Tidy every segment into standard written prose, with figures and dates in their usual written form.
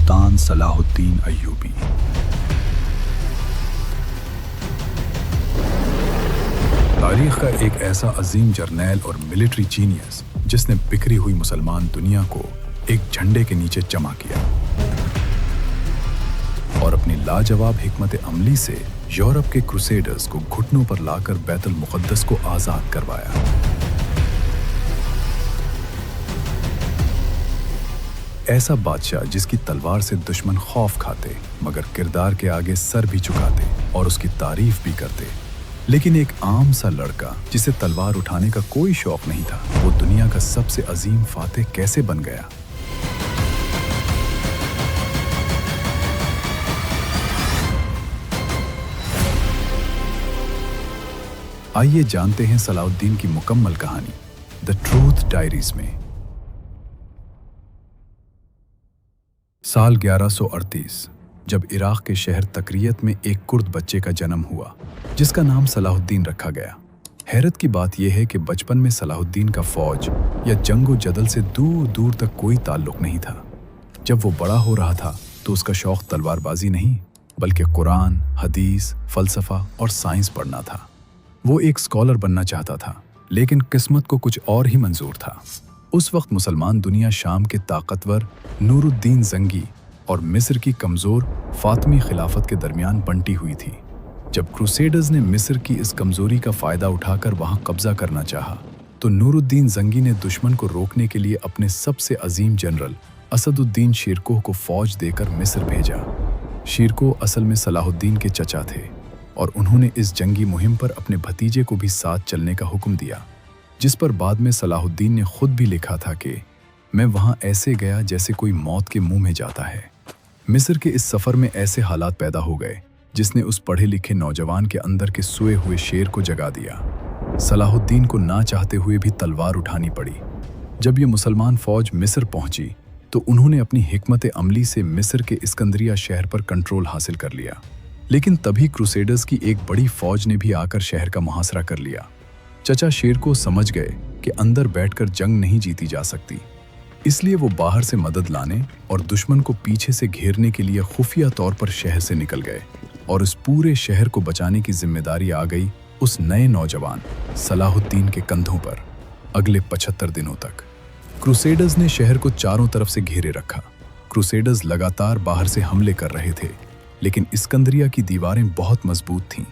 सुल्तान Salahuddin Ayyubi. तारीख का एक ऐसा अजीम जर्नैल और मिलिट्री जीनियस जिसने बिखरी हुई मुसलमान दुनिया को एक झंडे के नीचे जमा किया और अपनी लाजवाब हिकमत अमली से यूरोप के क्रूसेडर्स को घुटनों पर लाकर बैतुल मुक़द्दस को आज़ाद करवाया। ऐसा बादशाह जिसकी तलवार से दुश्मन खौफ खाते मगर किरदार के आगे सर भी झुकाते और उसकी तारीफ भी करते। लेकिन एक आम सा लड़का जिसे तलवार उठाने का कोई शौक नहीं था, वो दुनिया का सबसे अजीम फातेह कैसे बन गया? आइए जानते हैं सलाहुद्दीन की मुकम्मल कहानी द ट्रूथ डायरीज में। साल 1138 जब इराक के शहर तकरियत में एक कुर्द बच्चे का जन्म हुआ जिसका नाम सलाहुद्दीन रखा गया। हैरत की बात यह है कि बचपन में सलाहुद्दीन का फौज या जंगो जदल से दूर दूर तक कोई ताल्लुक नहीं था। जब वो बड़ा हो रहा था तो उसका शौक तलवारबाजी नहीं बल्कि कुरान, हदीस, फलसफा और साइंस पढ़ना था। वो एक स्कॉलर बनना चाहता था, लेकिन किस्मत को कुछ और ही मंजूर था। उस वक्त मुसलमान दुनिया शाम के ताकतवर नूरुद्दीन जंगी और मिस्र की कमज़ोर फातमी खिलाफत के दरमियान बंटी हुई थी। जब क्रूसेडर्स ने मिस्र की इस कमज़ोरी का फ़ायदा उठाकर वहाँ कब्ज़ा करना चाहा, तो नूरुद्दीन जंगी ने दुश्मन को रोकने के लिए अपने सबसे अजीम जनरल असदुद्दीन शिरकोह को फ़ौज देकर मिस्र भेजा। शिरकोह असल में सलाहुद्दीन के चचा थे और उन्होंने इस जंगी मुहिम पर अपने भतीजे को भी साथ चलने का हुक्म दिया, जिस पर बाद में सलाहुद्दीन ने खुद भी लिखा था कि मैं वहाँ ऐसे गया जैसे कोई मौत के मुंह में जाता है। मिस्र के इस सफ़र में ऐसे हालात पैदा हो गए जिसने उस पढ़े लिखे नौजवान के अंदर के सोए हुए शेर को जगा दिया। सलाहुद्दीन को ना चाहते हुए भी तलवार उठानी पड़ी। जब ये मुसलमान फ़ौज मिस्र पहुंची तो उन्होंने अपनी हिकमत अमली से मिस्र के इस्कंदरिया शहर पर कंट्रोल हासिल कर लिया। लेकिन तभी क्रूसेडर्स की एक बड़ी फ़ौज ने भी आकर शहर का मुहासरा कर लिया। चचा शेर को समझ गए कि अंदर बैठकर जंग नहीं जीती जा सकती, इसलिए वो बाहर से मदद लाने और दुश्मन को पीछे से घेरने के लिए खुफिया तौर पर शहर से निकल गए और इस पूरे शहर को बचाने की जिम्मेदारी आ गई उस नए नौजवान सलाहुद्दीन के कंधों पर। अगले 75 दिनों तक क्रूसेडर्स ने शहर को चारों तरफ से घेरे रखा। क्रूसेडर्स लगातार बाहर से हमले कर रहे थे, लेकिन इस्कंदरिया की दीवारें बहुत मजबूत थीं।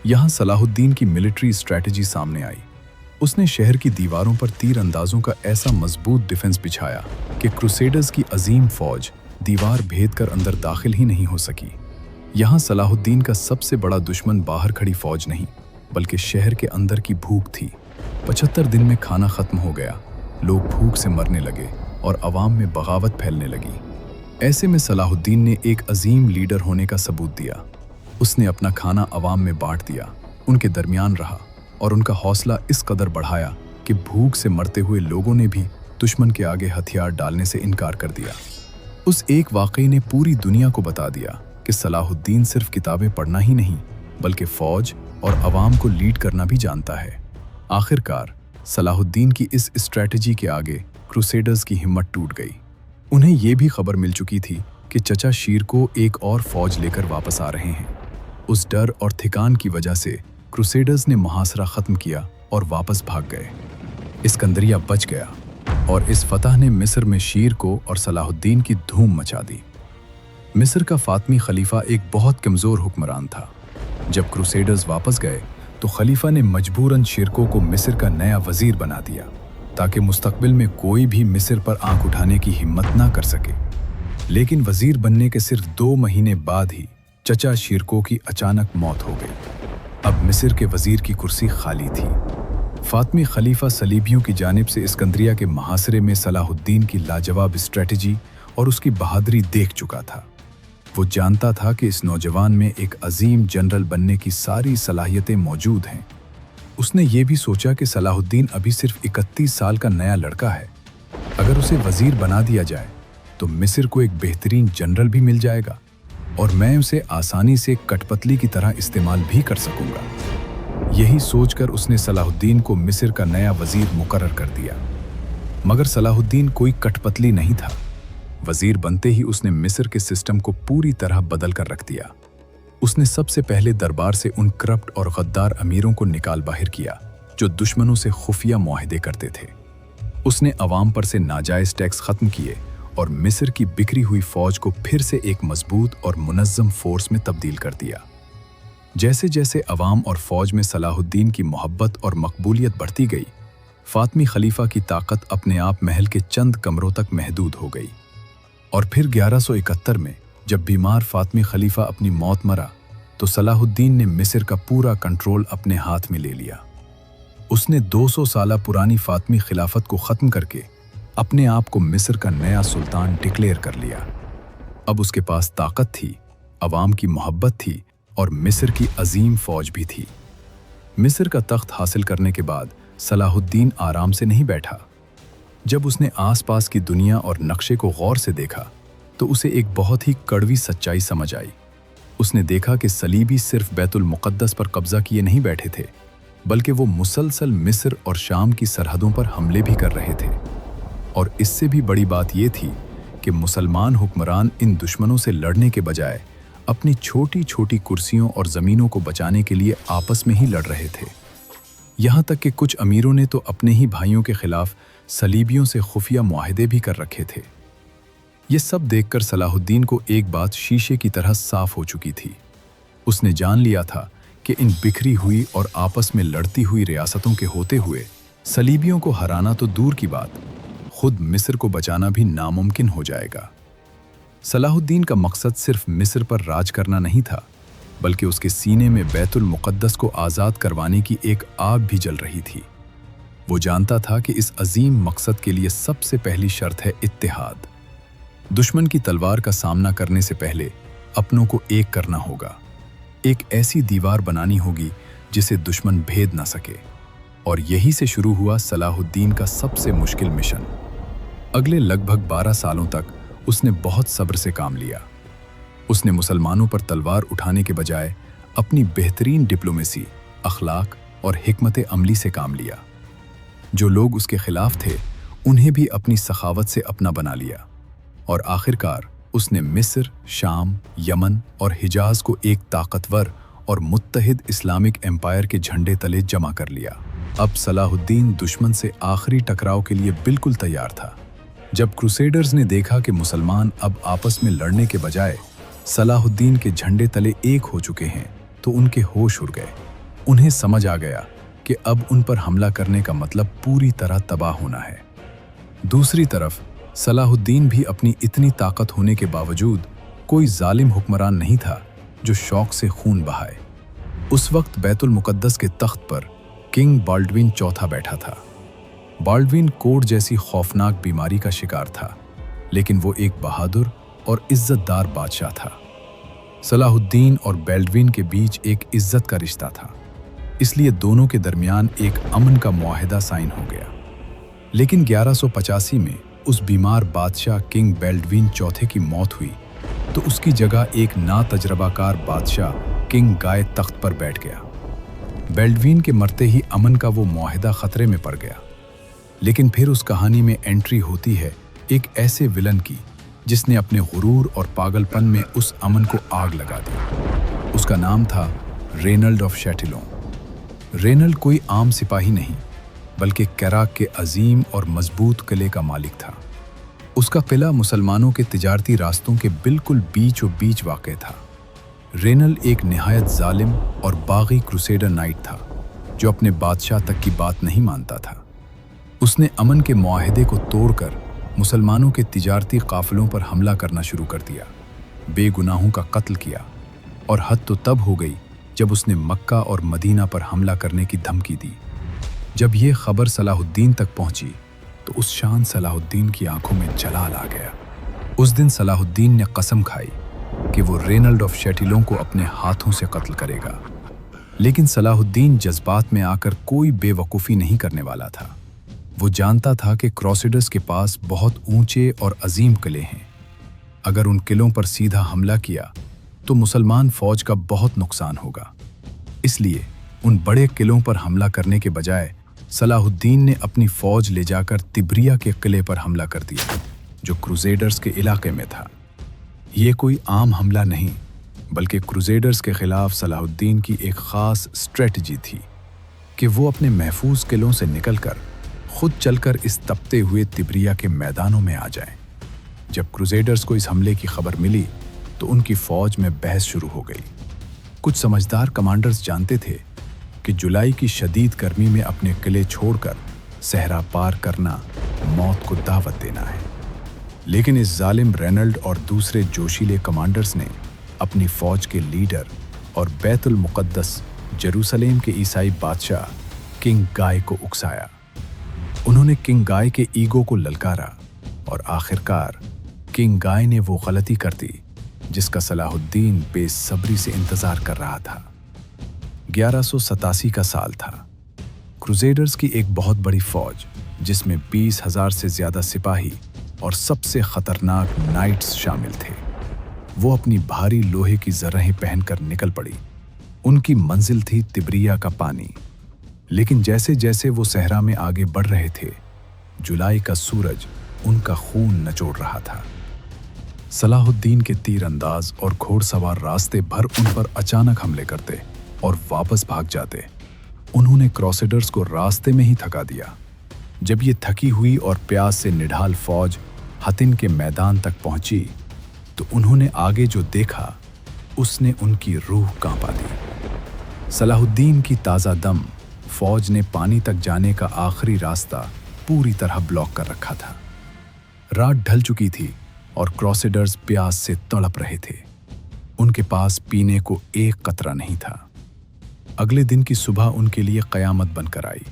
यहाँ सलाहुद्दीन की मिलिट्री स्ट्रैटेजी सामने आई। उसने शहर की दीवारों पर तीर अंदाजों का ऐसा मजबूत डिफेंस बिछाया कि क्रूसेडर्स की अजीम फौज दीवार भेद कर अंदर दाखिल ही नहीं हो सकी। यहाँ सलाहुद्दीन का सबसे बड़ा दुश्मन बाहर खड़ी फौज नहीं बल्कि शहर के अंदर की भूख थी। 75 दिन में खाना खत्म हो गया, लोग भूख से मरने लगे और अवाम में बगावत फैलने लगी। ऐसे में सलाहुद्दीन ने एक अजीम लीडर होने का सबूत दिया। उसने अपना खाना अवाम में बांट दिया, उनके दरमियान रहा और उनका हौसला इस कदर बढ़ाया कि भूख से मरते हुए लोगों ने भी दुश्मन के आगे हथियार डालने से इनकार कर दिया। उस एक वाक़ये ने पूरी दुनिया को बता दिया कि सलाहुद्दीन सिर्फ किताबें पढ़ना ही नहीं बल्कि फ़ौज और अवाम को लीड करना भी जानता है। आखिरकार सलाहुद्दीन की इस स्ट्रैटेजी के आगे क्रूसेडर्स की हिम्मत टूट गई। उन्हें ये भी खबर मिल चुकी थी कि चचा शीर को एक और फ़ौज लेकर वापस आ रहे हैं। उस डर और थिकान की वजह से क्रूसेडर्स ने मुहासरा ख़त्म किया और वापस भाग गए। इस्कंदरिया बच गया और इस फतह ने मिस्र में शीर को और सलाहुद्दीन की धूम मचा दी। मिस्र का फातमी खलीफा एक बहुत कमज़ोर हुक्मरान था। जब क्रूसेडर्स वापस गए तो खलीफा ने मजबूरन शिरको को मिस्र का नया वज़ीर बना दिया ताकि मुस्तकबिल में कोई भी मिस्र पर आंख उठाने की हिम्मत ना कर सके। लेकिन वज़ीर बनने के सिर्फ 2 महीने बाद ही चचा शिरको की अचानक मौत हो गई। अब मिस्र के वज़ीर की कुर्सी खाली थी। फातमी खलीफा सलीबियों की जानिब से इस्कंदरिया के मुहासरे में सलाहुद्दीन की लाजवाब स्ट्रैटेजी और उसकी बहादुरी देख चुका था। वो जानता था कि इस नौजवान में एक अजीम जनरल बनने की सारी सलाहियतें मौजूद हैं। उसने ये भी सोचा कि सलाहुद्दीन अभी सिर्फ 31 साल का नया लड़का है। अगर उसे वज़ीर बना दिया जाए तो मिस्र को एक बेहतरीन जनरल भी मिल जाएगा और मैं उसे आसानी से कठपुतली की तरह इस्तेमाल भी कर सकूंगा। यही सोचकर उसने सलाहुद्दीन को मिस्र का नया वज़ीर मुकर्रर कर दिया। मगर सलाहुद्दीन कोई कठपुतली नहीं था। वजीर बनते ही उसने मिस्र के सिस्टम को पूरी तरह बदल कर रख दिया। उसने सबसे पहले दरबार से उन करप्ट और गद्दार अमीरों को निकाल बाहर किया जो दुश्मनों से खुफिया मुआहदे करते थे। उसने अवाम पर से नाजायज टैक्स खत्म किए और मिस्र की बिखरी हुई फौज को फिर से एक मजबूत और मुनज़्ज़म फोर्स में तब्दील कर दिया। जैसे जैसे अवाम और फौज में सलाहुद्दीन की मोहब्बत और मकबूलियत बढ़ती गई, फातमी खलीफा की ताकत अपने आप महल के चंद कमरों तक महदूद हो गई। और फिर 1171 में जब बीमार फातमी खलीफा अपनी मौत मरा तो सलाहुद्दीन ने मिस्र का पूरा कंट्रोल अपने हाथ में ले लिया। उसने 200 साल पुरानी फातमी खिलाफत को ख़त्म करके अपने आप को मिस्र का नया सुल्तान डिक्लेयर कर लिया। अब उसके पास ताकत थी, अवाम की मोहब्बत थी और मिस्र की अजीम फौज भी थी। मिस्र का तख्त हासिल करने के बाद सलाहुद्दीन आराम से नहीं बैठा। जब उसने आसपास की दुनिया और नक्शे को गौर से देखा तो उसे एक बहुत ही कड़वी सच्चाई समझ आई। उसने देखा कि सलीबी सिर्फ बैतुल मुक़द्दस पर कब्जा किए नहीं बैठे थे, बल्कि वो मुसलसल मिस्र और शाम की सरहदों पर हमले भी कर रहे थे। और इससे भी बड़ी बात यह थी कि मुसलमान हुक्मरान इन दुश्मनों से लड़ने के बजाय अपनी छोटी छोटी कुर्सियों और ज़मीनों को बचाने के लिए आपस में ही लड़ रहे थे। यहाँ तक कि कुछ अमीरों ने तो अपने ही भाइयों के खिलाफ सलीबियों से खुफिया मुआहदे भी कर रखे थे। ये सब देखकर सलाहुद्दीन को एक बात शीशे की तरह साफ हो चुकी थी। उसने जान लिया था कि इन बिखरी हुई और आपस में लड़ती हुई रियासतों के होते हुए सलीबियों को हराना तो दूर की बात, खुद मिस्र को बचाना भी नामुमकिन हो जाएगा। सलाहुद्दीन का मकसद सिर्फ मिस्र पर राज करना नहीं था, बल्कि उसके सीने में बैतुल मुक़द्दस को आज़ाद करवाने की एक आग भी जल रही थी। वो जानता था कि इस अजीम मकसद के लिए सबसे पहली शर्त है इत्तेहाद। दुश्मन की तलवार का सामना करने से पहले अपनों को एक करना होगा। एक ऐसी दीवार बनानी होगी जिसे दुश्मन भेद ना सके। और यही से शुरू हुआ सलाहुद्दीन का सबसे मुश्किल मिशन। अगले लगभग 12 सालों तक उसने बहुत सब्र से काम लिया। उसने मुसलमानों पर तलवार उठाने के बजाय अपनी बेहतरीन डिप्लोमेसी, अखलाक और हिकमत अमली से काम लिया। जो लोग उसके खिलाफ थे उन्हें भी अपनी सखावत से अपना बना लिया और आखिरकार उसने मिस्र, शाम, यमन और हिजाज को एक ताकतवर और मुत्तहिद इस्लामिक एम्पायर के झंडे तले जमा कर लिया। अब सलाहुद्दीन दुश्मन से आखिरी टकराव के लिए बिल्कुल तैयार था। जब क्रूसेडर्स ने देखा कि मुसलमान अब आपस में लड़ने के बजाय सलाहुद्दीन के झंडे तले एक हो चुके हैं तो उनके होश उड़ गए। उन्हें समझ आ गया कि अब उन पर हमला करने का मतलब पूरी तरह तबाह होना है। दूसरी तरफ सलाहुद्दीन भी अपनी इतनी ताकत होने के बावजूद कोई जालिम हुक्मरान नहीं था जो शौक से खून बहाए। उस वक्त बैतुल मुक़द्दस के तख्त पर किंग बाल्डविन चौथा बैठा था। बाल्डविन कोढ़ जैसी खौफनाक बीमारी का शिकार था, लेकिन वो एक बहादुर और इज्जतदार बादशाह था। सलाहुद्दीन और बाल्डविन के बीच एक इज्जत का रिश्ता था, इसलिए दोनों के दरमियान एक अमन का मुआहदा साइन हो गया। लेकिन 1185 में उस बीमार बादशाह किंग बाल्डविन चौथे की मौत हुई तो उसकी जगह एक नातजरबाकार बादशाह किंग गाय तख्त पर बैठ गया। बाल्डविन के मरते ही अमन का वो मुआहदा खतरे में पड़ गया। लेकिन फिर उस कहानी में एंट्री होती है एक ऐसे विलन की जिसने अपने गुरूर और पागलपन में उस अमन को आग लगा दी। उसका नाम था रेनल्ड ऑफ शैटिलोन। रेनल्ड कोई आम सिपाही नहीं, बल्कि कैराक के अजीम और मजबूत किले का मालिक था। उसका किला मुसलमानों के तिजारती रास्तों के बिल्कुल बीचों बीच वाक़ था। रेनल्ड एक निहायत जालिम और बागी क्रूसेडर नाइट था जो अपने बादशाह तक की बात नहीं मानता था। उसने अमन के मुआहदे को तोड़कर मुसलमानों के तिजारती काफिलों पर हमला करना शुरू कर दिया, बेगुनाहों का कत्ल किया और हद तो तब हो गई जब उसने मक्का और मदीना पर हमला करने की धमकी दी। जब ये खबर सलाहुद्दीन तक पहुंची तो उस शान सलाहुद्दीन की आंखों में जलाल आ गया। उस दिन सलाहुद्दीन ने कसम खाई कि वो रेनल्ड ऑफ शैटिलों को अपने हाथों से कत्ल करेगा। लेकिन सलाहुद्दीन जज्बात में आकर कोई बेवकूफ़ी नहीं करने वाला था। वो जानता था कि क्रूसेडर्स के पास बहुत ऊंचे और अजीम किले हैं। अगर उन किलों पर सीधा हमला किया तो मुसलमान फौज का बहुत नुकसान होगा। इसलिए उन बड़े किलों पर हमला करने के बजाय सलाहुद्दीन ने अपनी फौज ले जाकर तिब्रिया के किले पर हमला कर दिया, जो क्रूसेडर्स के इलाके में था। ये कोई आम हमला नहीं, बल्कि क्रूसेडर्स के खिलाफ सलाहुद्दीन की एक खास स्ट्रेटजी थी कि वो अपने महफूज किलों से निकलकर खुद चलकर इस तपते हुए तिब्रिया के मैदानों में आ जाएं। जब क्रूसेडर्स को इस हमले की खबर मिली तो उनकी फौज में बहस शुरू हो गई। कुछ समझदार कमांडर्स जानते थे कि जुलाई की शदीद गर्मी में अपने किले छोड़कर सहरा पार करना मौत को दावत देना है, लेकिन इस जालिम रेनल्ड और दूसरे जोशीले कमांडर्स ने अपनी फौज के लीडर और बैतुल मुक़द्दस जेरूसलेम के ईसाई बादशाह किंग गाय को उकसाया। उन्होंने किंग गाय के ईगो को ललकारा और आखिरकार किंग गाय ने वो गलती कर दी जिसका सलाहुद्दीन बेसब्री से इंतजार कर रहा था। 1187 का साल था। क्रूसेडर्स की एक बहुत बड़ी फौज, जिसमें 20,000 से ज्यादा सिपाही और सबसे खतरनाक नाइट्स शामिल थे, वो अपनी भारी लोहे की जर्रहें पहनकर निकल पड़ी। उनकी मंजिल थी तिब्रिया का पानी। लेकिन जैसे जैसे वो सहरा में आगे बढ़ रहे थे, जुलाई का सूरज उनका खून नचोड़ रहा था। सलाहुद्दीन के तीरंदाज और घोड़सवार रास्ते भर उन पर अचानक हमले करते और वापस भाग जाते। उन्होंने क्रूसेडर्स को रास्ते में ही थका दिया। जब ये थकी हुई और प्यास से निढाल फौज हतिन के मैदान तक पहुंची तो उन्होंने आगे जो देखा उसने उनकी रूह कांपा दी। सलाहुद्दीन की ताज़ा दम फौज ने पानी तक जाने का आखिरी रास्ता पूरी तरह ब्लॉक कर रखा था। रात ढल चुकी थी और क्रूसेडर्स प्यास से तड़प रहे थे। उनके पास पीने को एक कतरा नहीं था। अगले दिन की सुबह उनके लिए कयामत बनकर आई।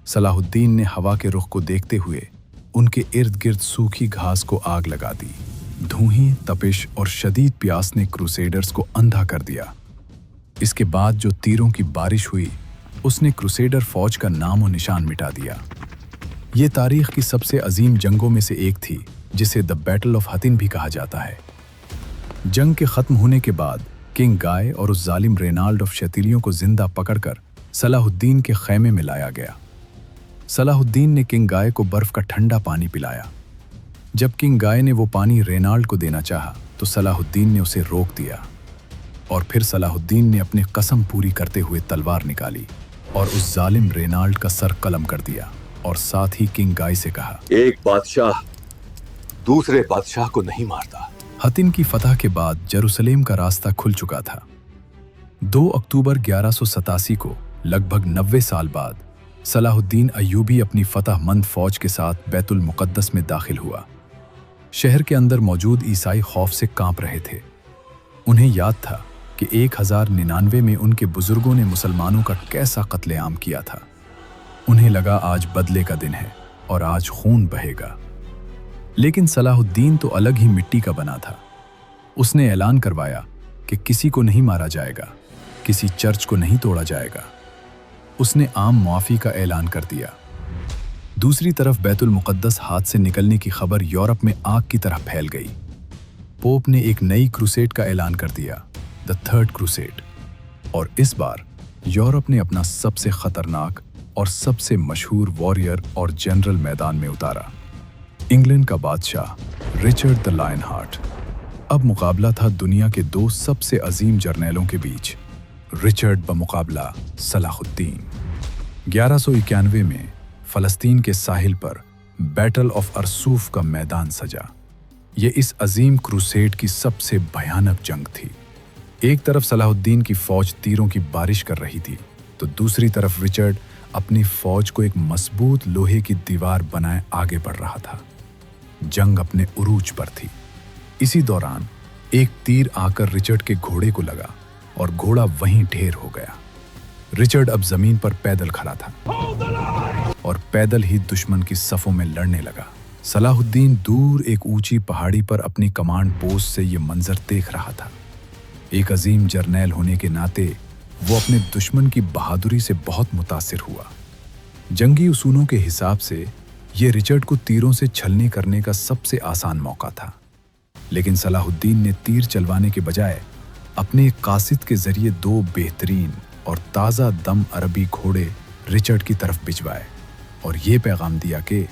सलाहुद्दीन ने हवा के रुख को देखते हुए उनके इर्द गिर्द सूखी घास को आग लगा दी। धुएं, तपिश और शदीद प्यास ने क्रूसेडर्स को अंधा कर दिया। इसके बाद जो तीरों की बारिश हुई उसने क्रूसेडर फौज का नाम और निशान मिटा दिया। ये तारीख की सबसे अजीम जंगों में से एक थी, जिसे द बैटल ऑफ हतिन भी कहा जाता है। जंग के खत्म होने के बाद किंग गाय और उस जालिम रेनाल्ड ऑफ शतीलियों को जिंदा पकड़कर सलाहुद्दीन के खैमे में लाया गया। सलाहुद्दीन ने किंग गाय को बर्फ का ठंडा पानी पिलाया। जब किंग गाय ने वो पानी रेनाल्ड को देना चाहा तो सलाहुद्दीन ने उसे रोक दिया और फिर सलाहुद्दीन ने अपनी कसम पूरी करते हुए तलवार निकाली और उस जालिम रेनाल्ड का सर कलम कर दिया और साथ ही किंग गाय से कहा, एक बादशाह दूसरे बादशाह को नहीं मारता। हतिन की फतह के बाद जेरूसलेम का रास्ता खुल चुका था। 2 अक्टूबर 1187 को लगभग 90 साल बाद सलाहुद्दीन अय्यूबी अपनी फतहमंद फौज के साथ बैतुल मुक़द्दस में दाखिल हुआ। शहर के अंदर मौजूद ईसाई खौफ से कांप रहे थे। उन्हें याद था कि 1099 में उनके बुजुर्गों ने मुसलमानों का कैसा कत्लेआम किया था। उन्हें लगा आज बदले का दिन है और आज खून बहेगा। लेकिन सलाहुद्दीन तो अलग ही मिट्टी का बना था। उसने ऐलान करवाया कि किसी को नहीं मारा जाएगा, किसी चर्च को नहीं तोड़ा जाएगा। उसने आम मुआफ़ी का ऐलान कर दिया। दूसरी तरफ बैतुल मुक़द्दस हाथ से निकलने की खबर यूरोप में आग की तरह फैल गई। पोप ने एक नई क्रूसेड का ऐलान कर दिया, द थर्ड क्रूसेड, और इस बार यूरोप ने अपना सबसे खतरनाक और सबसे मशहूर वॉरियर और जनरल मैदान में उतारा, इंग्लैंड का बादशाह रिचर्ड द लायन हार्ट। अब मुकाबला था दुनिया के 2 सबसे अजीम जर्नैलों के बीच, रिचर्ड बमुकाबला सलाहुद्दीन। 1191 में फ़लस्तीन के साहिल पर बैटल ऑफ अरसूफ का मैदान सजा। ये इस अजीम क्रूसेड की सबसे भयानक जंग थी। एक तरफ सलाहुद्दीन की फौज तीरों की बारिश कर रही थी तो दूसरी तरफ रिचर्ड अपनी फौज को एक मजबूत लोहे की दीवार बनाए आगे बढ़ रहा था। जंग अपने उरूज पर थी। इसी दौरान एक तीर आकर रिचर्ड के घोड़े को लगा और घोड़ा वहीं ढेर हो गया। रिचर्ड अब जमीन पर पैदल खड़ा था और पैदल ही दुश्मन की सफों में लड़ने लगा। सलाहुद्दीन दूर एक ऊंची पहाड़ी पर अपनी कमांड पोस्ट से ये मंजर देख रहा था। एक अजीम जर्नैल होने के नाते वो अपने दुश्मन की बहादुरी से बहुत मुतासिर हुआ। जंगी उसूलों के हिसाब से ये रिचर्ड को तीरों से छलनी करने का सबसे आसान मौका था, लेकिन सलाहुद्दीन ने तीर चलवाने के बजाय अपने कासिद के जरिए 2 बेहतरीन और ताज़ा दम अरबी घोड़े रिचर्ड की तरफ भिजवाए और ये पैगाम दिया कि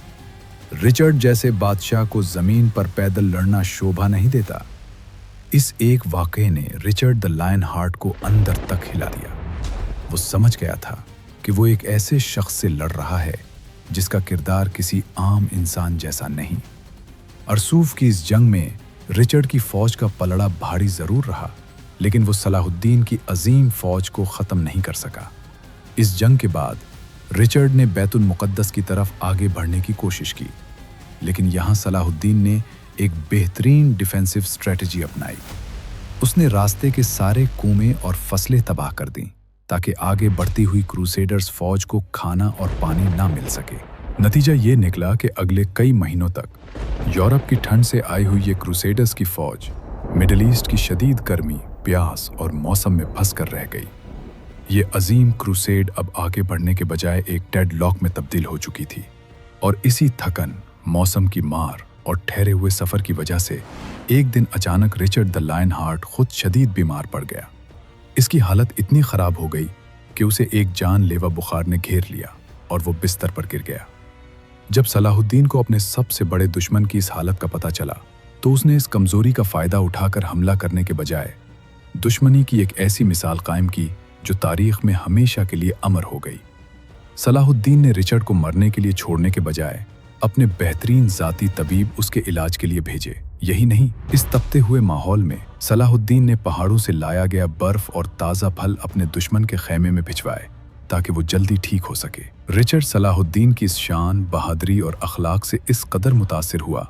रिचर्ड जैसे बादशाह को जमीन पर पैदल लड़ना शोभा नहीं देता। इस एक वाकये ने रिचर्ड द लायन हार्ट को अंदर तक हिला दिया। वो समझ गया था कि वो एक ऐसे शख्स से लड़ रहा है जिसका किरदार किसी आम इंसान जैसा नहीं। अरसूफ की इस जंग में रिचर्ड की फौज का पलड़ा भारी जरूर रहा, लेकिन वो सलाहुद्दीन की अजीम फौज को ख़त्म नहीं कर सका। इस जंग के बाद रिचर्ड ने बैतुल मुक़द्दस की तरफ आगे बढ़ने की कोशिश की, लेकिन यहाँ सलाहुद्दीन ने एक बेहतरीन डिफेंसिव स्ट्रेटजी अपनाई। उसने रास्ते के सारे कुएं और फसलें तबाह कर दी ताकि आगे बढ़ती हुई क्रूसेडर्स फौज को खाना और पानी ना मिल सके। नतीजा ये निकला कि अगले कई महीनों तक यूरोप की ठंड से आई हुई ये क्रूसेडर्स की फौज मिडिल ईस्ट की शदीद गर्मी, प्यास और मौसम में फंस कर रह गई। ये अजीम क्रूसेड अब आगे बढ़ने के बजाय एक डेडलॉक में तब्दील हो चुकी थी, और इसी थकन, मौसम की मार और ठहरे हुए सफर की वजह से एक दिन अचानक रिचर्ड द लायन हार्ट खुद शदीद बीमार पड़ गया। इसकी हालत इतनी खराब हो गई कि उसे एक जानलेवा बुखार ने घेर लिया और वो बिस्तर पर गिर गया। जब सलाहुद्दीन को अपने सबसे बड़े दुश्मन की इस हालत का पता चला तो उसने इस कमजोरी का फायदा उठाकर हमला करने के बजाय दुश्मनी की एक ऐसी मिसाल कायम की जो तारीख में हमेशा के लिए अमर हो गई। सलाहुद्दीन ने रिचर्ड को मरने के लिए छोड़ने के बजाय अपने बेहतरीन जाती तबीब उसके इलाज के लिए भेजे। यही नहीं, इस तपते हुए माहौल में सलाहुद्दीन ने पहाड़ों से लाया गया बर्फ और ताज़ा फल अपने दुश्मन के खैमे में भिजवाए ताकि वो जल्दी ठीक हो सके। रिचर्ड सलाहुद्दीन की इस शान, बहादुरी और अखलाक से इस कदर मुतासिर हुआ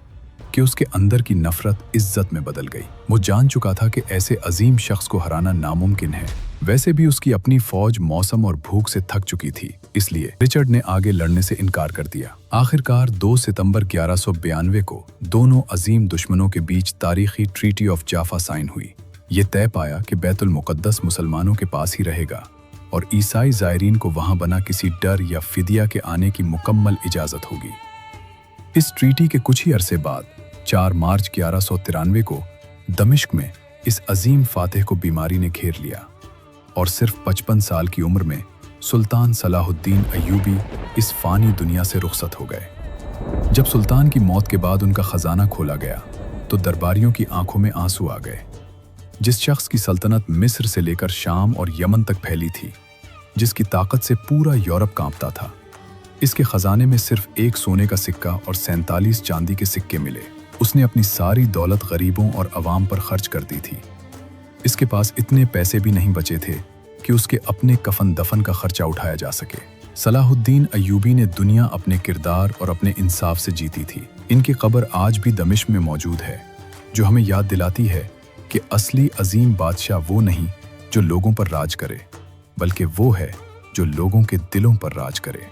कि उसके अंदर की नफरत इज्जत में बदल गई। वो जान चुका था कि ऐसे अजीम शख्स को हराना नामुमकिन है। वैसे भी उसकी अपनी फौज मौसम और भूख से थक चुकी थी, इसलिए रिचर्ड ने आगे लड़ने से इनकार कर दिया। आखिरकार 2 सितंबर 1192 को दोनों अजीम दुश्मनों के बीच तारीखी ट्रीटी ऑफ जाफा साइन हुई। ये तय पाया कि बैतुल मुक़द्दस मुसलमानों के पास ही रहेगा और ईसाई ज़ायरीन को वहां बना किसी डर या फिदिया के आने की मुकम्मल इजाज़त होगी। इस ट्रीटी के कुछ ही अरसे बाद 4 मार्च 1193 को दमिश्क में इस अजीम फातिह को बीमारी ने घेर लिया और सिर्फ 55 साल की उम्र में सुल्तान सलाहुद्दीन अय्यूबी इस फानी दुनिया से रुखसत हो गए। जब सुल्तान की मौत के बाद उनका खजाना खोला गया तो दरबारियों की आंखों में आंसू आ गए। जिस शख्स की सल्तनत मिस्र से लेकर शाम और यमन तक फैली थी, जिसकी ताकत से पूरा यूरोप कांपता था, इसके खजाने में सिर्फ 1 सोने का सिक्का और 47 चांदी के सिक्के मिले। उसने अपनी सारी दौलत गरीबों और अवाम पर खर्च कर दी थी। इसके पास इतने पैसे भी नहीं बचे थे कि उसके अपने कफन दफन का खर्चा उठाया जा सके। सलाहुद्दीन अय्यूबी ने दुनिया अपने किरदार और अपने इंसाफ से जीती थी। इनकी कब्र आज भी दमिश्क में मौजूद है, जो हमें याद दिलाती है कि असली अजीम बादशाह वो नहीं जो लोगों पर राज करे, बल्कि वो है जो लोगों के दिलों पर राज करे।